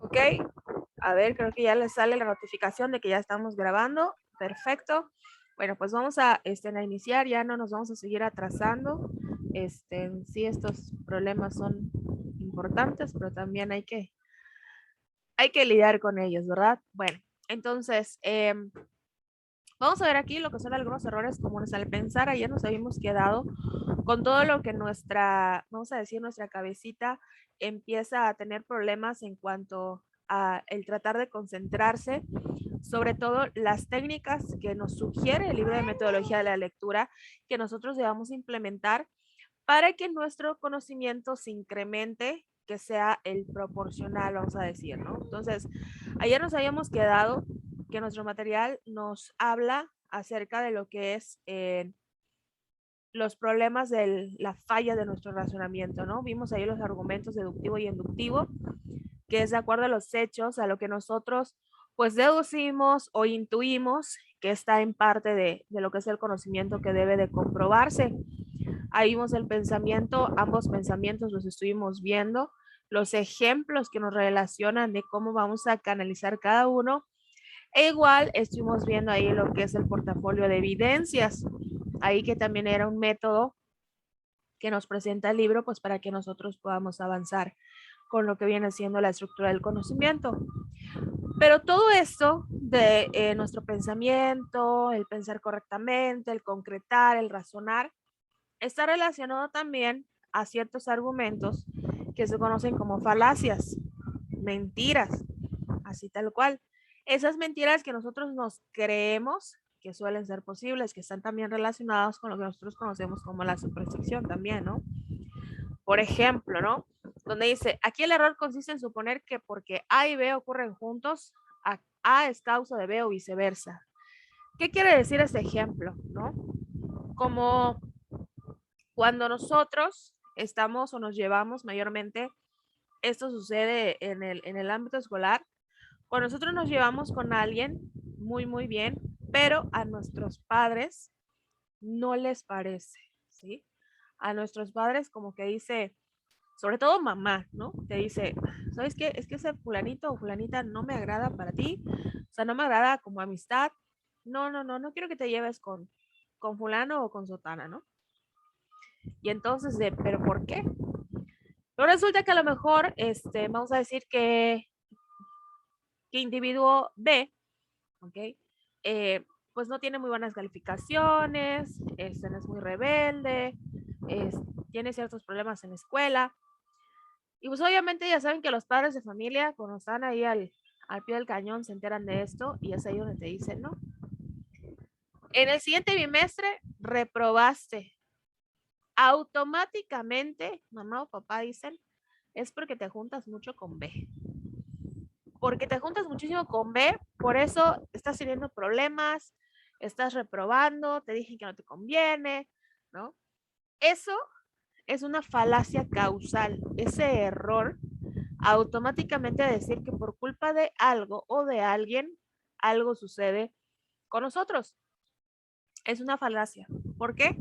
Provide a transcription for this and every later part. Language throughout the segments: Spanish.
Ok, a ver, creo que ya les sale la notificación de que ya estamos grabando. Perfecto. Bueno, pues vamos a iniciar, ya no nos vamos a seguir atrasando. Sí, estos problemas son importantes, pero también hay que lidiar con ellos, ¿verdad? Bueno, entonces, vamos a ver aquí lo que son algunos errores comunes al pensar. Ayer nos habíamos quedado con todo lo que vamos a decir, nuestra cabecita empieza a tener problemas en cuanto a el tratar de concentrarse, sobre todo las técnicas que nos sugiere el libro de metodología de la lectura que nosotros debamos implementar para que nuestro conocimiento se incremente, que sea el proporcional, vamos a decir, ¿no? Entonces, ayer nos habíamos quedado que nuestro material nos habla acerca de lo que es los problemas de la falla de nuestro razonamiento, ¿no? Vimos ahí los argumentos deductivo y inductivo, que es de acuerdo a los hechos, a lo que nosotros pues deducimos o intuimos que está en parte de lo que es el conocimiento que debe de comprobarse. Ahí vimos el pensamiento, ambos pensamientos los estuvimos viendo, los ejemplos que nos relacionan de cómo vamos a canalizar cada uno. E igual estuvimos viendo ahí lo que es el portafolio de evidencias, ahí que también era un método que nos presenta el libro, pues para que nosotros podamos avanzar con lo que viene siendo la estructura del conocimiento. Pero todo esto de nuestro pensamiento, el pensar correctamente, el concretar, el razonar, está relacionado también a ciertos argumentos que se conocen como falacias, mentiras, así tal cual. Esas mentiras que nosotros nos creemos que suelen ser posibles, que están también relacionados con lo que nosotros conocemos como la supresión también, ¿no? Por ejemplo, ¿no? Donde dice, aquí el error consiste en suponer que porque A y B ocurren juntos, A es causa de B o viceversa. ¿Qué quiere decir este ejemplo, no? Como cuando nosotros estamos o nos llevamos mayormente, esto sucede en el ámbito escolar, cuando nosotros nos llevamos con alguien muy, muy bien, pero a nuestros padres no les parece, ¿sí? A nuestros padres como que dice, sobre todo mamá, ¿no? Te dice, ¿sabes qué? Es que ese fulanito o fulanita no me agrada para ti, o sea, no me agrada como amistad. No, no, no, no quiero que te lleves con fulano o con sotana, ¿no? Y entonces, ¿pero por qué? Pero resulta que a lo mejor, vamos a decir que individuo B, ¿ok? Pues no tiene muy buenas calificaciones, no es muy rebelde, es, tiene ciertos problemas en la escuela. Y pues obviamente ya saben que los padres de familia, cuando están ahí al pie del cañón, se enteran de esto y es ahí donde te dicen, no, en el siguiente bimestre reprobaste. Automáticamente, mamá o papá dicen, es porque te juntas mucho con B. Porque te juntas muchísimo con B, por eso estás teniendo problemas, estás reprobando, te dije que no te conviene, ¿no? Eso es una falacia causal, ese error automáticamente decir que por culpa de algo o de alguien, algo sucede con nosotros. Es una falacia. ¿Por qué?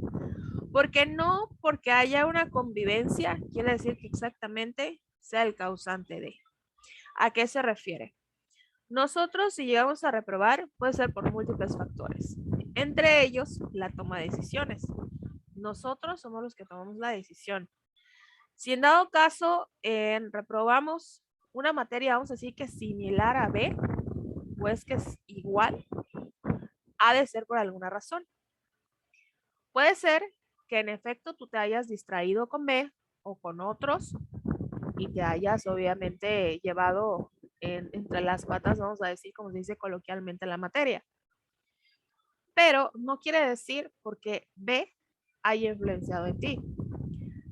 Porque no porque haya una convivencia, quiere decir que exactamente sea el causante de. ¿A qué se refiere? Nosotros, si llegamos a reprobar, puede ser por múltiples factores, entre ellos la toma de decisiones. Nosotros somos los que tomamos la decisión. Si en dado caso reprobamos una materia, vamos a decir que es similar a B, pues que es igual, ha de ser por alguna razón. Puede ser que en efecto tú te hayas distraído con B o con otros y te hayas obviamente llevado entre las patas, vamos a decir, como se dice coloquialmente, la materia. Pero no quiere decir porque B haya influenciado en ti,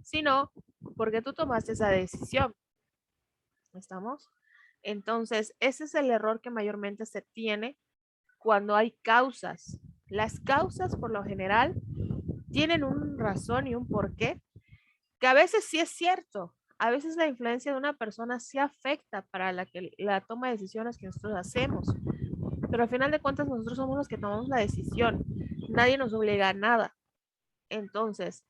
sino porque tú tomaste esa decisión. ¿Estamos? Entonces, ese es el error que mayormente se tiene cuando hay causas. Las causas, por lo general, tienen un razón y un porqué, que a veces sí es cierto. A veces la influencia de una persona sí afecta para la toma de decisiones que nosotros hacemos. Pero al final de cuentas, nosotros somos los que tomamos la decisión. Nadie nos obliga a nada. Entonces,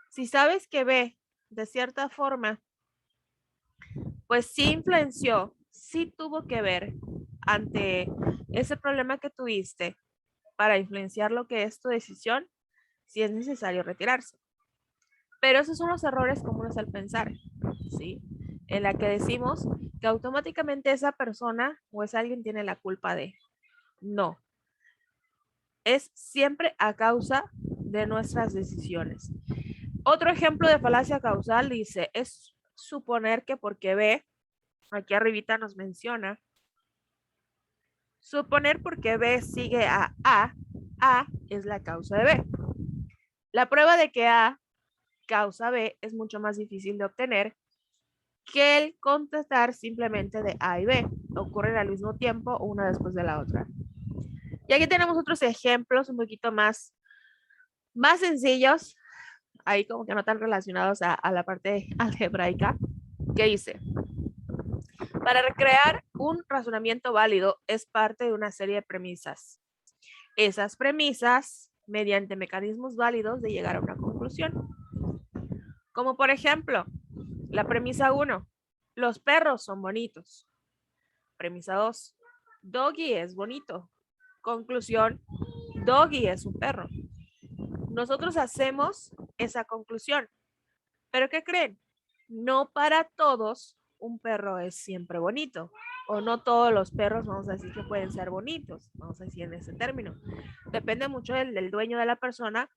si sabes que B, de cierta forma, pues sí influenció sí tuvo que ver ante ese problema que tuviste para influenciar lo que es tu decisión, si es necesario retirarse. Pero esos son los errores comunes al pensar, ¿sí? En la que decimos que automáticamente esa persona o ese alguien tiene la culpa de. No, es siempre a causa de nuestras decisiones. Otro ejemplo de falacia causal dice, es suponer que porque B, aquí arribita nos menciona, suponer porque B sigue A es la causa de B. La prueba de que A causa B es mucho más difícil de obtener que el contestar simplemente de A y B. Ocurren al mismo tiempo, una después de la otra. Y aquí tenemos otros ejemplos un poquito más sencillos, ahí como que no tan relacionados a la parte algebraica, que dice, para recrear un razonamiento válido es parte de una serie de premisas. Esas premisas, mediante mecanismos válidos de llegar a una conclusión. Como por ejemplo, la premisa 1, los perros son bonitos. Premisa 2, Doggy es bonito. Conclusión, Doggy es un perro. Nosotros hacemos esa conclusión. ¿Pero qué creen? No para todos un perro es siempre bonito. O no todos los perros, vamos a decir que pueden ser bonitos. Vamos a decir en ese término. Depende mucho del dueño de la persona.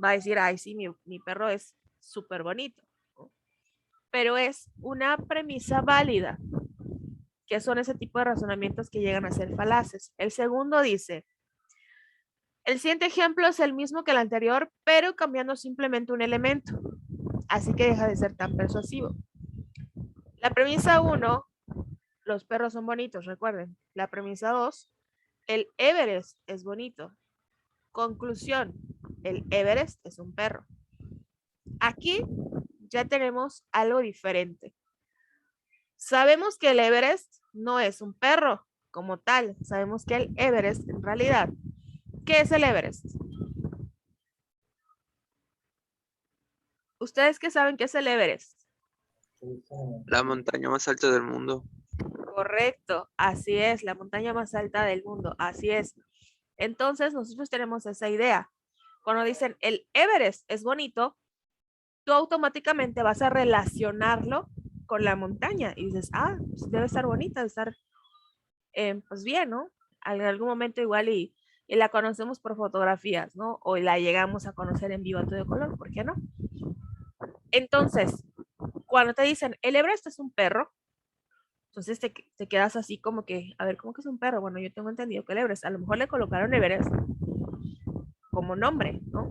Va a decir, ay, sí, mi perro es súper bonito. ¿No? Pero es una premisa válida, que son ese tipo de razonamientos que llegan a ser falaces. El segundo dice, el siguiente ejemplo es el mismo que el anterior, pero cambiando simplemente un elemento. Así que deja de ser tan persuasivo. La premisa 1, los perros son bonitos, recuerden. La premisa 2, el Everest es bonito. Conclusión, el Everest es un perro. Aquí ya tenemos algo diferente. Sabemos que el Everest no es un perro como tal. Sabemos que el Everest en realidad, ¿qué es el Everest? ¿Ustedes qué saben qué es el Everest? La montaña más alta del mundo. Correcto, así es, la montaña más alta del mundo, así es. Entonces nosotros tenemos esa idea. Cuando dicen el Everest es bonito, tú automáticamente vas a relacionarlo con la montaña y dices, ah, pues debe estar bonita, debe estar pues bien, ¿no? En algún momento igual y la conocemos por fotografías, ¿no? O la llegamos a conocer en vivo a todo color, ¿por qué no? Entonces, cuando te dicen el Everest es un perro, entonces te quedas así como que, a ver, ¿cómo que es un perro? Bueno, yo tengo entendido que el Everest, a lo mejor le colocaron Everest como nombre, ¿no?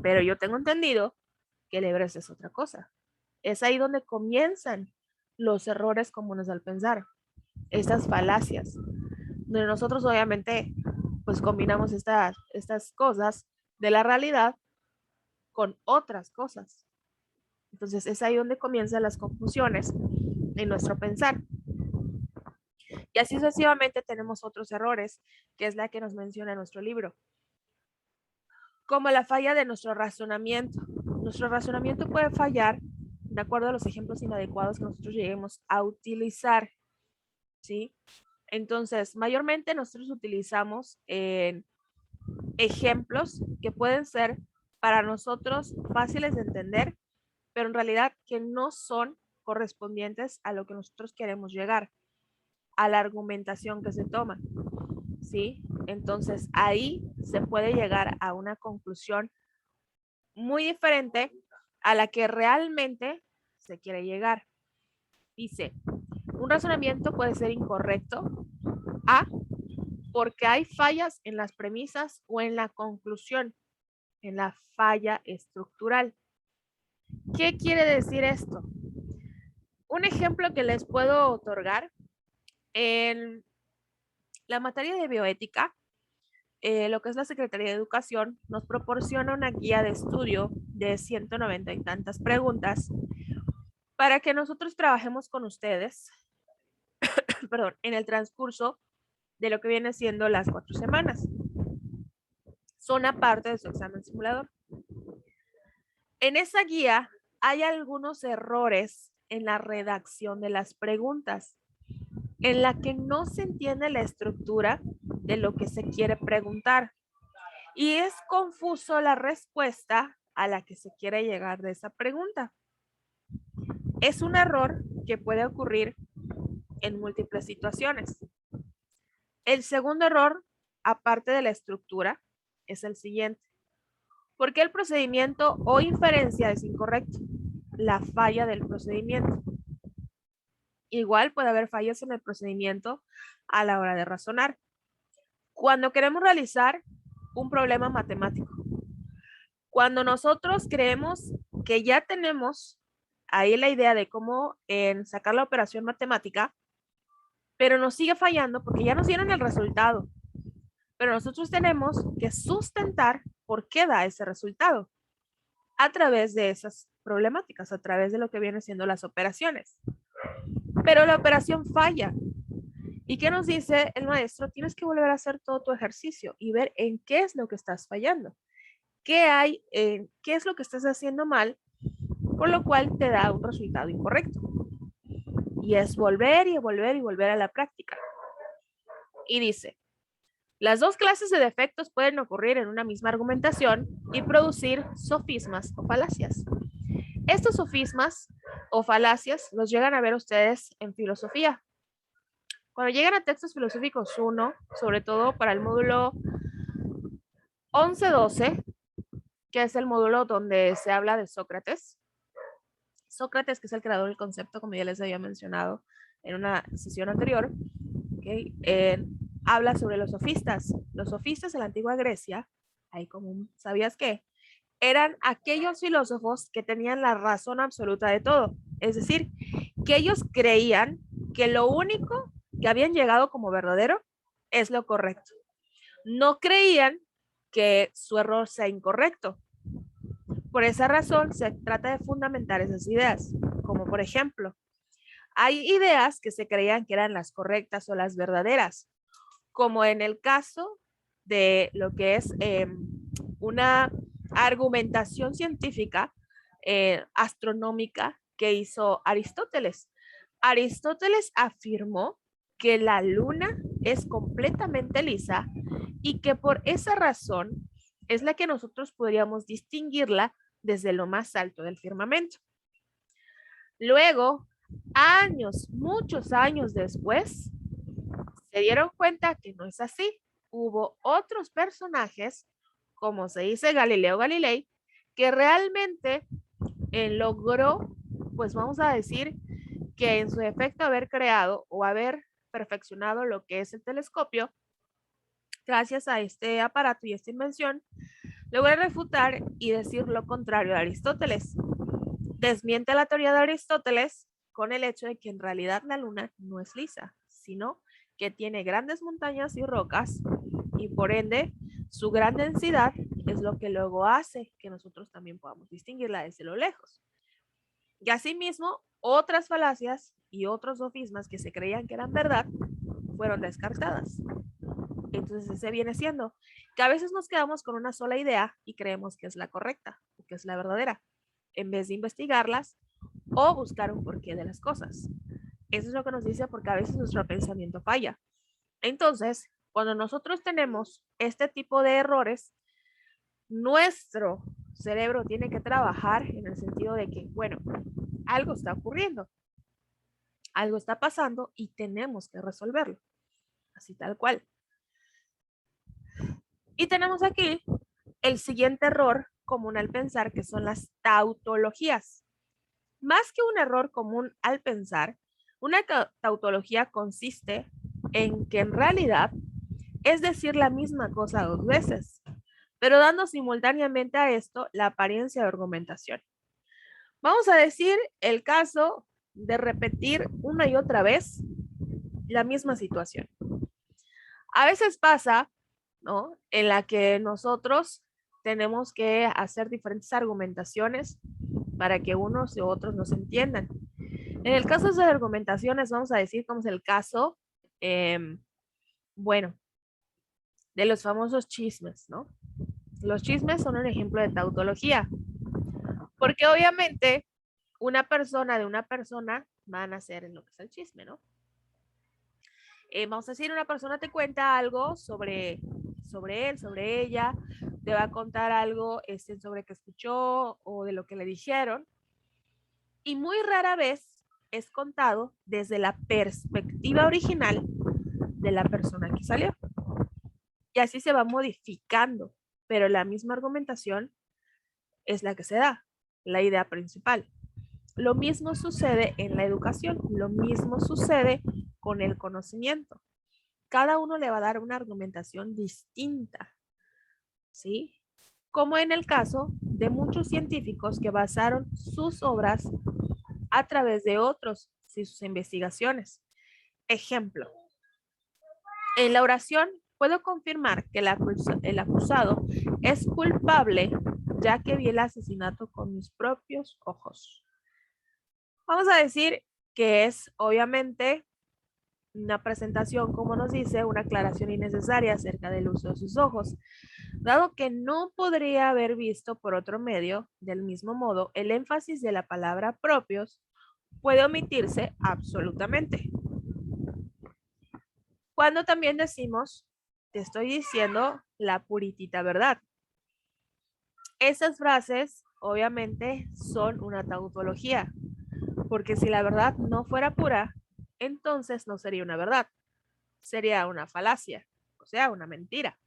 Pero yo tengo entendido que el Everest es otra cosa. Es ahí donde comienzan los errores comunes al pensar, estas falacias, donde nosotros obviamente pues combinamos estas cosas de la realidad con otras cosas. Entonces es ahí donde comienzan las confusiones en nuestro pensar. Y así sucesivamente tenemos otros errores, que es la que nos menciona nuestro libro, como la falla de nuestro razonamiento. Nuestro razonamiento puede fallar de acuerdo a los ejemplos inadecuados que nosotros lleguemos a utilizar, ¿sí? Entonces, mayormente nosotros utilizamos ejemplos que pueden ser para nosotros fáciles de entender, pero en realidad que no son correspondientes a lo que nosotros queremos llegar, a la argumentación que se toma, ¿sí? Entonces, ahí se puede llegar a una conclusión muy diferente a la que realmente se quiere llegar. Dice, un razonamiento puede ser incorrecto, A, porque hay fallas en las premisas o en la conclusión, en la falla estructural. ¿Qué quiere decir esto? Un ejemplo que les puedo otorgar en la materia de bioética, lo que es la Secretaría de Educación, nos proporciona una guía de estudio de 190 y tantas preguntas para que nosotros trabajemos con ustedes, perdón, en el transcurso de lo que viene siendo las 4 semanas. Son aparte de su examen simulador. En esa guía hay algunos errores en la redacción de las preguntas. en la que no se entiende la estructura de lo que se quiere preguntar y es confuso la respuesta a la que se quiere llegar de esa pregunta. Es un error que puede ocurrir en múltiples situaciones. El segundo error, aparte de la estructura, es el siguiente. ¿Por qué el procedimiento o inferencia es incorrecto? La falla del procedimiento. Igual puede haber fallas en el procedimiento a la hora de razonar. Cuando queremos realizar un problema matemático, cuando nosotros creemos que ya tenemos ahí la idea de cómo sacar la operación matemática, pero nos sigue fallando porque ya nos dieron el resultado. Pero nosotros tenemos que sustentar por qué da ese resultado a través de esas problemáticas, a través de lo que vienen siendo las operaciones. Pero la operación falla. ¿Y qué nos dice el maestro? Tienes que volver a hacer todo tu ejercicio y ver en qué es lo que estás fallando. ¿Qué hay? ¿Qué es lo que estás haciendo mal? Por lo cual te da un resultado incorrecto. Y es volver y volver y volver a la práctica. Y dice, las dos clases de defectos pueden ocurrir en una misma argumentación y producir sofismas o falacias. Estos sofismas o falacias los llegan a ver ustedes en filosofía. Cuando llegan a textos filosóficos 1, sobre todo para el módulo 11-12, que es el módulo donde se habla de Sócrates. Sócrates, que es el creador del concepto, como ya les había mencionado en una sesión anterior, ¿okay? Habla sobre los sofistas. Los sofistas en la antigua Grecia, ahí como, ¿sabías qué? Eran aquellos filósofos que tenían la razón absoluta de todo. Es decir, que ellos creían que lo único que habían llegado como verdadero es lo correcto. No creían que su error sea incorrecto. Por esa razón, se trata de fundamentar esas ideas, como por ejemplo, hay ideas que se creían que eran las correctas o las verdaderas, como en el caso de lo que es una argumentación científica astronómica que hizo Aristóteles. Aristóteles afirmó que la luna es completamente lisa y que por esa razón es la que nosotros podríamos distinguirla desde lo más alto del firmamento. Luego, años, muchos años después, se dieron cuenta que no es así. Hubo otros personajes, como se dice Galileo Galilei, que realmente logró, pues vamos a decir, que en su efecto haber creado o haber perfeccionado lo que es el telescopio, gracias a este aparato y esta invención, logró refutar y decir lo contrario a Aristóteles. Desmiente la teoría de Aristóteles con el hecho de que en realidad la luna no es lisa, sino que tiene grandes montañas y rocas y por ende su gran densidad es lo que luego hace que nosotros también podamos distinguirla desde lo lejos. Y asimismo, otras falacias y otros sofismas que se creían que eran verdad fueron descartadas. Entonces ese viene siendo que a veces nos quedamos con una sola idea y creemos que es la correcta o que es la verdadera, en vez de investigarlas o buscar un porqué de las cosas. Eso es lo que nos dice porque a veces nuestro pensamiento falla. Entonces, cuando nosotros tenemos este tipo de errores, nuestro cerebro tiene que trabajar en el sentido de que, bueno, algo está ocurriendo, algo está pasando y tenemos que resolverlo, así tal cual. Y tenemos aquí el siguiente error común al pensar, que son las tautologías. Más que un error común al pensar, una tautología consiste en que en realidad es decir la misma cosa dos veces, pero dando simultáneamente a esto la apariencia de argumentación. Vamos a decir el caso de repetir una y otra vez la misma situación. A veces pasa, ¿no?, en la que nosotros tenemos que hacer diferentes argumentaciones para que unos y otros nos entiendan. En el caso de argumentaciones, vamos a decir como es el caso, bueno, de los famosos chismes, ¿no? Los chismes son un ejemplo de tautología, porque obviamente una persona de una persona van a hacer en lo que es el chisme, ¿no? Vamos a decir, una persona te cuenta algo sobre él, sobre ella, te va a contar algo sobre que escuchó o de lo que le dijeron, y muy rara vez es contado desde la perspectiva original de la persona que salió. Y así se va modificando, pero la misma argumentación es la que se da, la idea principal. Lo mismo sucede en la educación, lo mismo sucede con el conocimiento. Cada uno le va a dar una argumentación distinta, ¿sí? Como en el caso de muchos científicos que basaron sus obras a través de otros, ¿sí? Sus investigaciones. Ejemplo, en la oración puedo confirmar que el acusado es culpable ya que vi el asesinato con mis propios ojos. Vamos a decir que es obviamente una presentación, como nos dice, una aclaración innecesaria acerca del uso de sus ojos, dado que no podría haber visto por otro medio, del mismo modo, el énfasis de la palabra propios puede omitirse absolutamente. Cuando también decimos, te estoy diciendo la puritita verdad. Esas frases, obviamente, son una tautología, porque si la verdad no fuera pura, entonces no sería una verdad, sería una falacia, o sea, una mentira.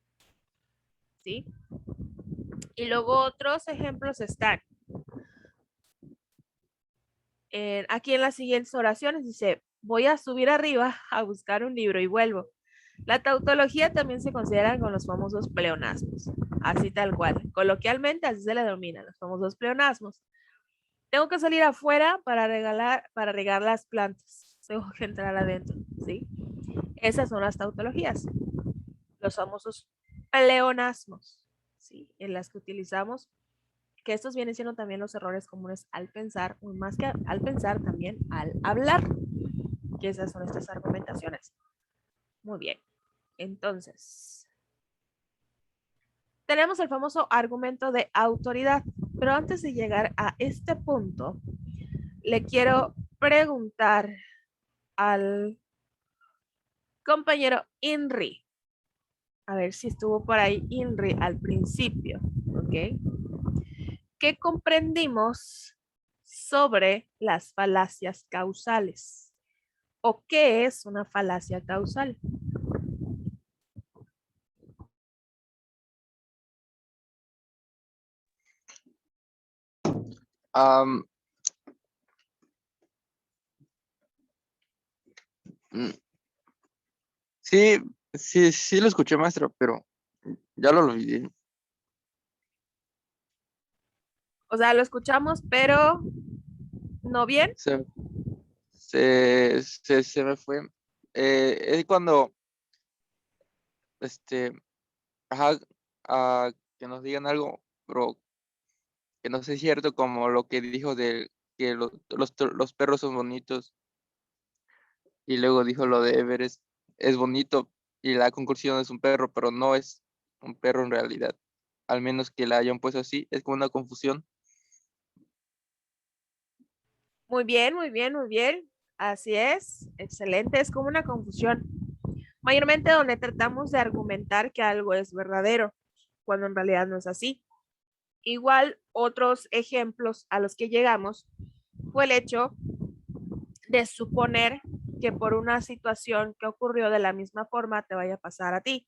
¿Sí? Y luego otros ejemplos están aquí en las siguientes oraciones. Dice, voy a subir arriba a buscar un libro y vuelvo. La tautología también se considera con los famosos pleonasmos, así tal cual. Coloquialmente así se le denomina, los famosos pleonasmos. Tengo que salir afuera para regar las plantas. Tengo que entrar adentro, ¿sí? Esas son las tautologías, los famosos pleonasmos, ¿sí? En las que utilizamos, que estos vienen siendo también los errores comunes al pensar, más que al pensar, también al hablar, que esas son estas argumentaciones. Muy bien, entonces, tenemos el famoso argumento de autoridad, pero antes de llegar a este punto, le quiero preguntar al compañero Inri, a ver si estuvo por ahí Inri al principio, ¿ok? ¿Qué comprendimos sobre las falacias causales? ¿O qué es una falacia causal? Am, mm, sí, sí lo escuché, maestro, pero ya lo olvidé. O sea, lo escuchamos, pero no bien. Se, se me fue. Es cuando, este, ajá, que nos digan algo, pero que no sea cierto, como lo que dijo de que los perros son bonitos, y luego dijo lo de Everest, es bonito, y la conclusión es un perro, pero no es un perro en realidad. Al menos que la hayan puesto así, es como una confusión. Muy bien, muy bien, muy bien. Así es. Excelente. Es como una confusión. Mayormente donde tratamos de argumentar que algo es verdadero, cuando en realidad no es así. Igual otros ejemplos a los que llegamos fue el hecho de suponer que por una situación que ocurrió de la misma forma te vaya a pasar a ti.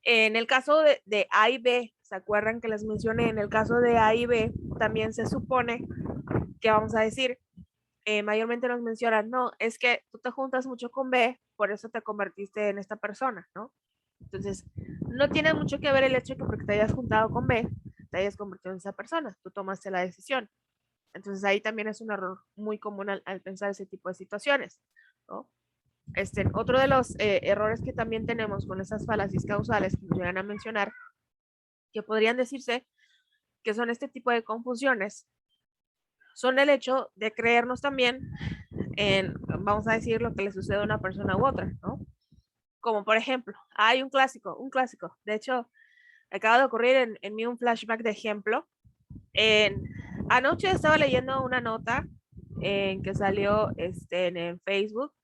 En el caso de A y B, ¿se acuerdan que les mencioné? En el caso de A y B, también se supone que vamos a decir, mayormente nos mencionan, no, es que tú te juntas mucho con B, por eso te convertiste en esta persona, ¿no? Entonces, no tiene mucho que ver el hecho de que porque te hayas juntado con B, te hayas convertido en esa persona, tú tomaste la decisión. Entonces, ahí también es un error muy común al pensar ese tipo de situaciones, ¿no? Otro de los errores que también tenemos con esas falacias causales que nos llegan a mencionar, que podrían decirse que son este tipo de confusiones, son el hecho de creernos también en, vamos a decir, lo que le sucede a una persona u otra, ¿no? Como por ejemplo, hay un clásico. De hecho, acaba de ocurrir en mí un flashback de ejemplo. En, anoche estaba leyendo una nota en que salió en Facebook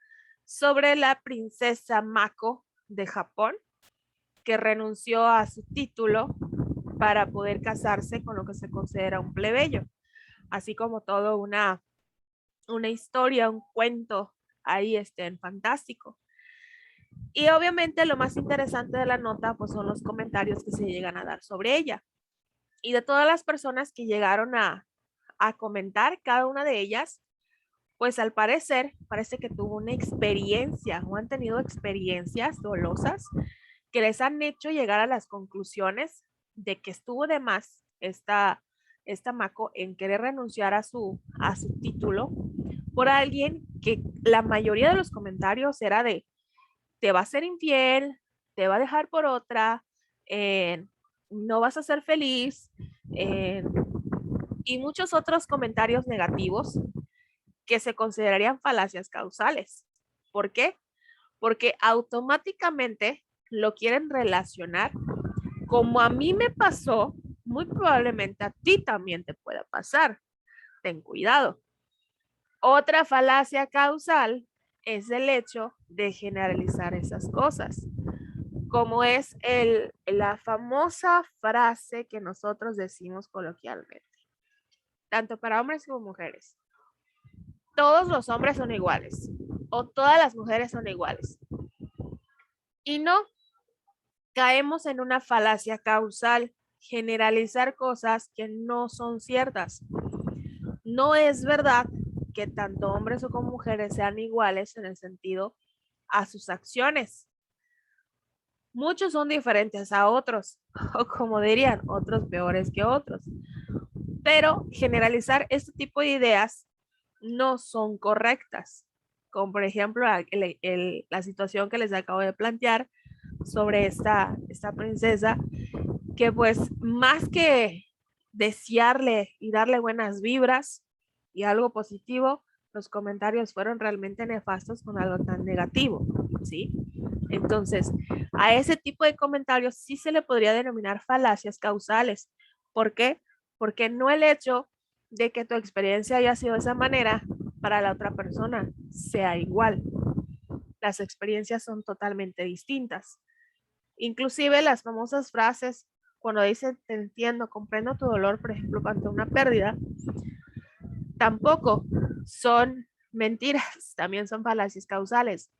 sobre la princesa Mako de Japón, que renunció a su título para poder casarse con lo que se considera un plebeyo, así como todo una historia, un cuento ahí en fantástico. Y obviamente lo más interesante de la nota pues son los comentarios que se llegan a dar sobre ella. Y de todas las personas que llegaron a comentar, cada una de ellas, pues al parecer, parece que tuvo una experiencia o han tenido experiencias dolosas que les han hecho llegar a las conclusiones de que estuvo de más esta Mako en querer renunciar a su título por alguien que la mayoría de los comentarios era de te va a ser infiel, te va a dejar por otra, no vas a ser feliz, y muchos otros comentarios negativos que se considerarían falacias causales. ¿Por qué? Porque automáticamente lo quieren relacionar como a mí me pasó, muy probablemente a ti también te pueda pasar. Ten cuidado. Otra falacia causal es el hecho de generalizar esas cosas, como es la famosa frase que nosotros decimos coloquialmente, tanto para hombres como mujeres. Todos los hombres son iguales o todas las mujeres son iguales. Y no, caemos en una falacia causal, generalizar cosas que no son ciertas. No es verdad que tanto hombres o como mujeres sean iguales en el sentido a sus acciones. Muchos son diferentes a otros, o como dirían, otros peores que otros. Pero generalizar este tipo de ideas no son correctas. Como por ejemplo la situación que les acabo de plantear sobre esta princesa, que pues más que desearle y darle buenas vibras y algo positivo, los comentarios fueron realmente nefastos con algo tan negativo, ¿sí? Entonces, a ese tipo de comentarios sí se le podría denominar falacias causales. ¿Por qué? Porque no el hecho de que tu experiencia haya sido de esa manera, para la otra persona sea igual. Las experiencias son totalmente distintas. Inclusive las famosas frases, cuando dicen te entiendo, comprendo tu dolor, por ejemplo, ante una pérdida, tampoco son mentiras, también son falacias causales,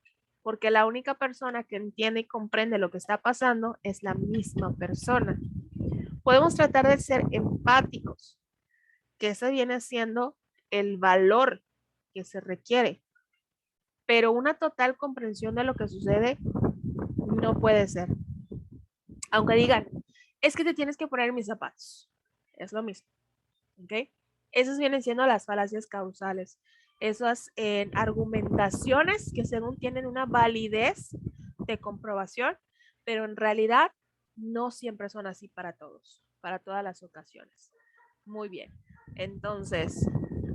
porque la única persona que entiende y comprende lo que está pasando es la misma persona. Podemos tratar de ser empáticos, que ese viene siendo el valor que se requiere, pero una total comprensión de lo que sucede no puede ser. Aunque digan, es que te tienes que poner en mis zapatos, es lo mismo, ¿ok? Esas vienen siendo las falacias causales, esas argumentaciones que según tienen una validez de comprobación, pero en realidad no siempre son así para todos, para todas las ocasiones. Muy bien, entonces,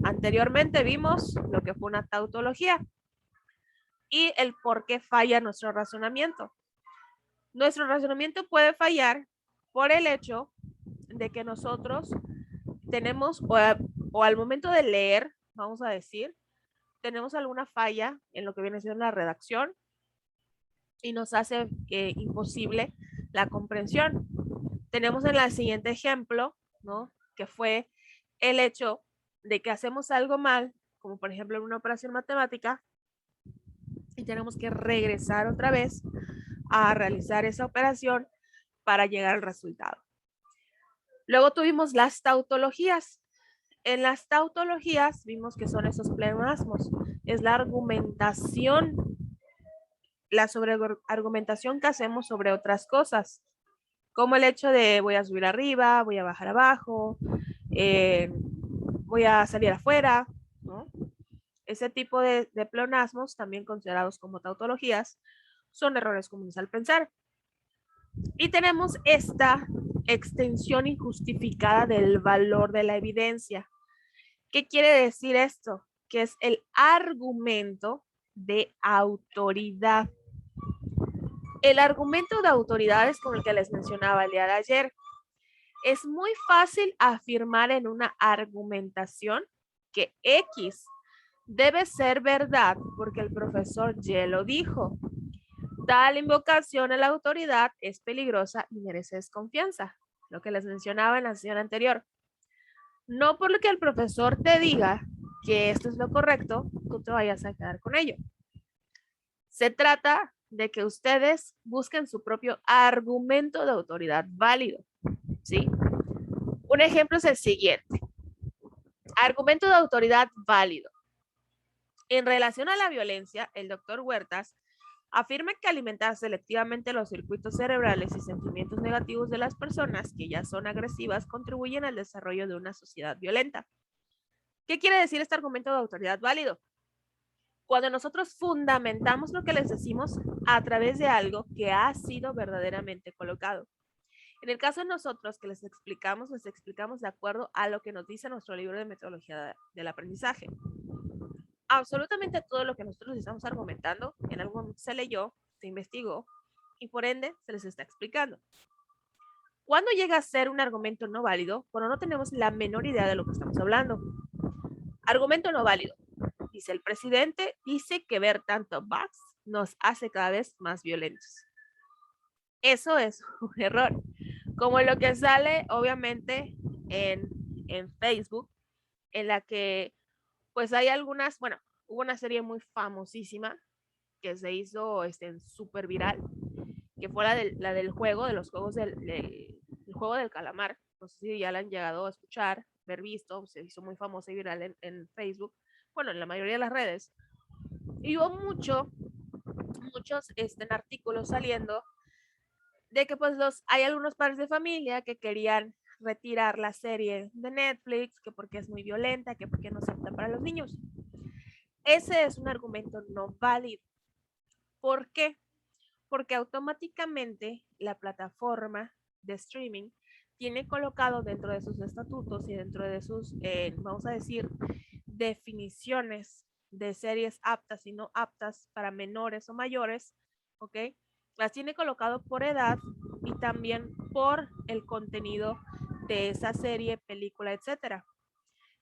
anteriormente vimos lo que fue una tautología y el por qué falla nuestro razonamiento. Nuestro razonamiento puede fallar por el hecho de que nosotros tenemos, o al momento de leer, vamos a decir, tenemos alguna falla en lo que viene siendo la redacción y nos hace imposible la comprensión. Tenemos en el siguiente ejemplo, ¿no? Que fue el hecho de que hacemos algo mal, como por ejemplo en una operación matemática, y tenemos que regresar otra vez a realizar esa operación para llegar al resultado. Luego tuvimos las tautologías. En las tautologías vimos que son esos pleonasmos. Es la argumentación, la sobreargumentación que hacemos sobre otras cosas, como el hecho de voy a subir arriba, voy a bajar abajo, voy a salir afuera, ¿no? Ese tipo de pleonasmos, también considerados como tautologías, son errores comunes al pensar. Y tenemos esta extensión injustificada del valor de la evidencia. ¿Qué quiere decir esto? Que es el argumento de autoridad. El argumento de autoridad es como el que les mencionaba el día de ayer. Es muy fácil afirmar en una argumentación que X Debe ser verdad porque el profesor ya lo dijo. Tal invocación a la autoridad es peligrosa y merece desconfianza. Lo que les mencionaba en la sesión anterior. No por lo que el profesor te diga que esto es lo correcto, tú te vayas a quedar con ello. Se trata de que ustedes busquen su propio argumento de autoridad válido, ¿sí? Un ejemplo es el siguiente. Argumento de autoridad válido. En relación a la violencia, el doctor Huertas afirma que alimentar selectivamente los circuitos cerebrales y sentimientos negativos de las personas que ya son agresivas contribuyen al desarrollo de una sociedad violenta. ¿Qué quiere decir este argumento de autoridad válido? Cuando nosotros fundamentamos lo que les decimos a través de algo que ha sido verdaderamente colocado. En el caso de nosotros que les explicamos de acuerdo a lo que nos dice nuestro libro de metodología del aprendizaje. Absolutamente todo lo que nosotros estamos argumentando en algún momento se leyó, se investigó y por ende se les está explicando. ¿Cuándo llega a ser un argumento no válido? Cuando no tenemos la menor idea de lo que estamos hablando. Argumento no válido. Dice el presidente, dice que ver tanto bugs nos hace cada vez más violentos. Eso es un error. Como lo que sale, obviamente, en Facebook, en la que, pues hay algunas, bueno, hubo una serie muy famosísima que se hizo súper viral, que fue la del juego, de los juegos del juego del calamar. No sé si ya la han llegado a escuchar, ver visto, se hizo muy famosa y viral en Facebook, bueno, en la mayoría de las redes. Y hubo muchos artículos saliendo de que pues hay algunos padres de familia que querían retirar la serie de Netflix, que porque es muy violenta, que porque no se apta para los niños. Ese es un argumento no válido. ¿Por qué? Porque automáticamente la plataforma de streaming tiene colocado dentro de sus estatutos y dentro de sus, vamos a decir, definiciones de series aptas y no aptas para menores o mayores, ¿ok? Las tiene colocado por edad y también por el contenido de esa serie, película, etcétera.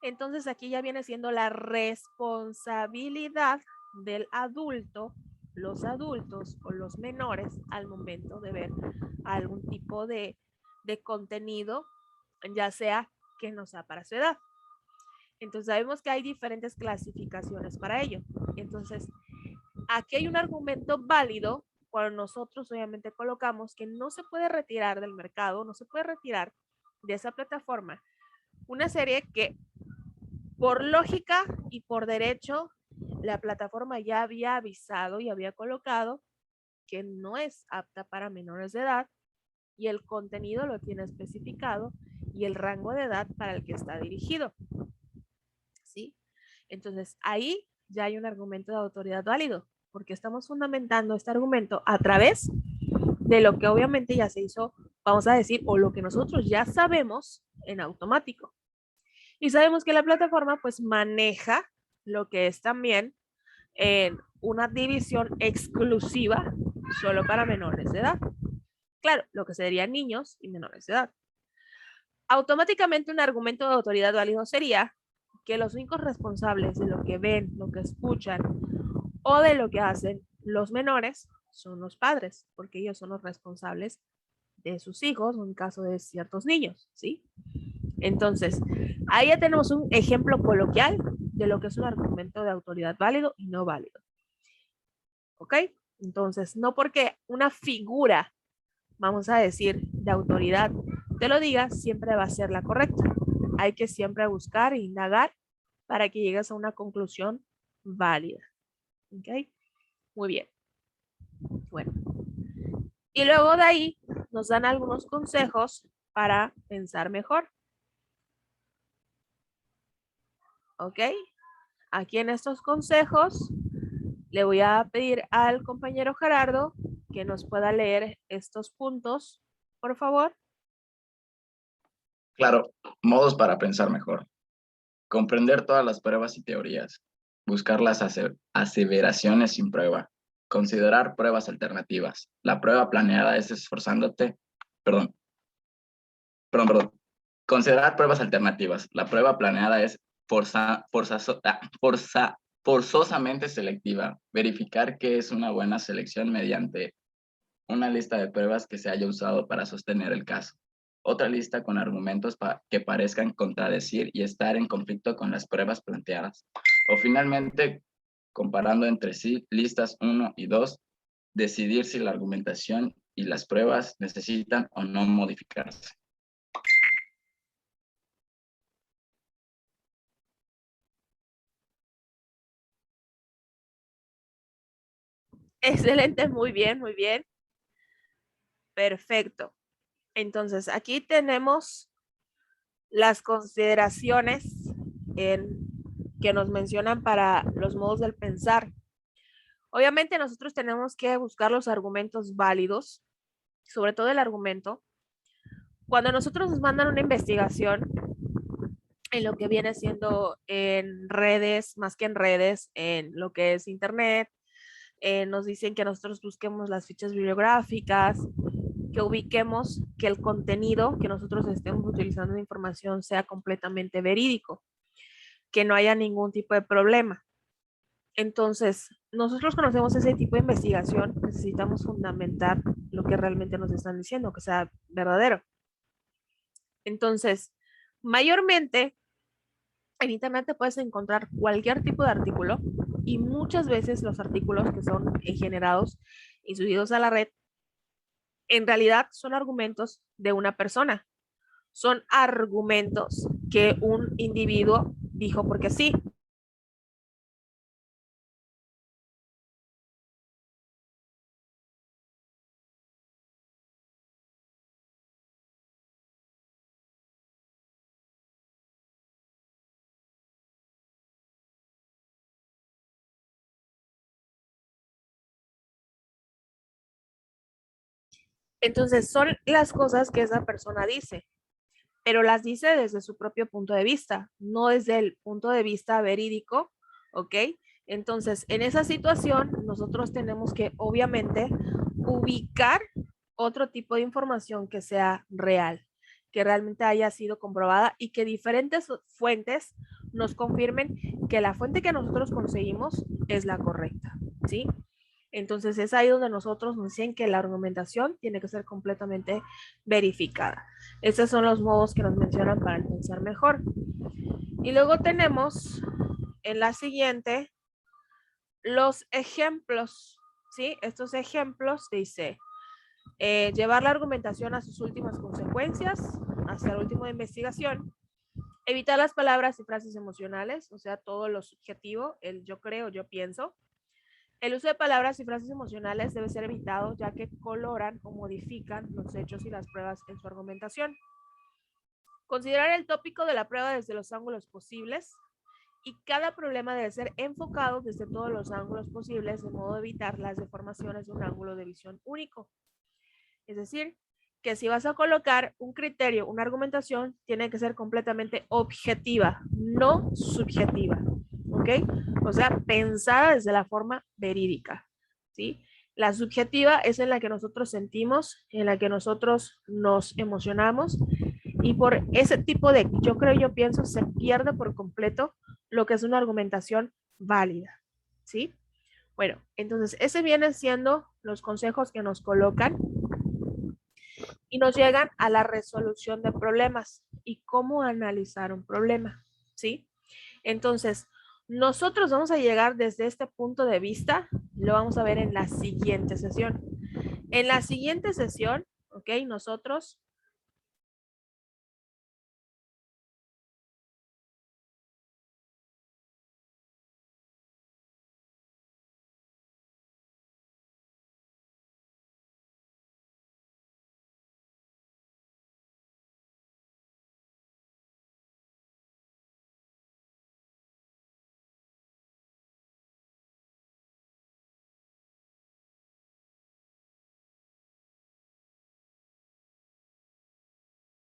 Entonces aquí ya viene siendo la responsabilidad del adulto, los adultos o los menores al momento de ver algún tipo de contenido, ya sea que no sea para su edad. Entonces sabemos que hay diferentes clasificaciones para ello. Entonces, aquí hay un argumento válido cuando nosotros obviamente colocamos que no se puede retirar del mercado, no se puede retirar de esa plataforma una serie que por lógica y por derecho la plataforma ya había avisado y había colocado que no es apta para menores de edad y el contenido lo tiene especificado y el rango de edad para el que está dirigido. ¿Sí? Entonces, ahí ya hay un argumento de autoridad válido, porque estamos fundamentando este argumento a través de lo que obviamente ya se hizo, vamos a decir, o lo que nosotros ya sabemos en automático. Y sabemos que la plataforma pues maneja lo que es también una división exclusiva solo para menores de edad. Claro, lo que serían niños y menores de edad. Automáticamente un argumento de autoridad válido sería que los únicos responsables de lo que ven, lo que escuchan o de lo que hacen los menores son los padres, porque ellos son los responsables de sus hijos o en caso de ciertos niños, ¿sí? Entonces, ahí ya tenemos un ejemplo coloquial de lo que es un argumento de autoridad válido y no válido. ¿Ok? Entonces, no porque una figura, vamos a decir, de autoridad te lo diga, siempre va a ser la correcta. Hay que siempre buscar e indagar para que llegues a una conclusión válida. ¿Ok? Muy bien. Bueno. Y luego de ahí nos dan algunos consejos para pensar mejor. ¿Ok? Aquí en estos consejos le voy a pedir al compañero Gerardo que nos pueda leer estos puntos, por favor. Claro, modos para pensar mejor. Comprender todas las pruebas y teorías. Buscar las aseveraciones sin prueba. Considerar pruebas alternativas. La prueba planeada es esforzándote. Perdón. Considerar pruebas alternativas. La prueba planeada es forzosamente selectiva. Verificar que es una buena selección mediante una lista de pruebas que se haya usado para sostener el caso. Otra lista con argumentos que parezcan contradecir y estar en conflicto con las pruebas planteadas. O finalmente, comparando entre sí listas 1 y 2, decidir si la argumentación y las pruebas necesitan o no modificarse. Excelente, muy bien, muy bien. Perfecto. Entonces, aquí tenemos las consideraciones que nos mencionan para los modos del pensar. Obviamente nosotros tenemos que buscar los argumentos válidos, sobre todo el argumento. Cuando nosotros nos mandan una investigación en lo que viene siendo en redes, más que en redes, en lo que es internet, nos dicen que nosotros busquemos las fichas bibliográficas, que ubiquemos que el contenido que nosotros estemos utilizando de información sea completamente verídico, que no haya ningún tipo de problema. Entonces, nosotros conocemos ese tipo de investigación, necesitamos fundamentar lo que realmente nos están diciendo, que sea verdadero. Entonces, mayormente en internet te puedes encontrar cualquier tipo de artículo y muchas veces los artículos que son generados y subidos a la red en realidad son argumentos de una persona. Son argumentos que un individuo dijo porque sí. Entonces son las cosas que esa persona dice, pero las dice desde su propio punto de vista, no desde el punto de vista verídico, ¿ok? Entonces, en esa situación, nosotros tenemos que, obviamente, ubicar otro tipo de información que sea real, que realmente haya sido comprobada y que diferentes fuentes nos confirmen que la fuente que nosotros conseguimos es la correcta, ¿sí? Entonces es ahí donde nosotros nos dicen que la argumentación tiene que ser completamente verificada. Estos son los modos que nos mencionan para pensar mejor. Y luego tenemos en la siguiente los ejemplos, ¿sí? Estos ejemplos dice, llevar la argumentación a sus últimas consecuencias, hasta el último de investigación, evitar las palabras y frases emocionales, o sea, todo lo subjetivo, el yo creo, yo pienso. El uso de palabras y frases emocionales debe ser evitado ya que coloran o modifican los hechos y las pruebas en su argumentación. Considerar el tópico de la prueba desde los ángulos posibles y cada problema debe ser enfocado desde todos los ángulos posibles de modo de evitar las deformaciones de un ángulo de visión único. Es decir, que si vas a colocar un criterio, una argumentación, tiene que ser completamente objetiva, no subjetiva. ¿Ok? O sea, pensada desde la forma verídica, ¿sí? La subjetiva es en la que nosotros sentimos, en la que nosotros nos emocionamos y por ese tipo de yo creo, yo pienso, se pierde por completo lo que es una argumentación válida, ¿sí? Bueno, entonces ese vienen siendo los consejos que nos colocan y nos llegan a la resolución de problemas y cómo analizar un problema, ¿sí? Entonces, nosotros vamos a llegar desde este punto de vista, lo vamos a ver en la siguiente sesión. En la siguiente sesión, ¿ok? Nosotros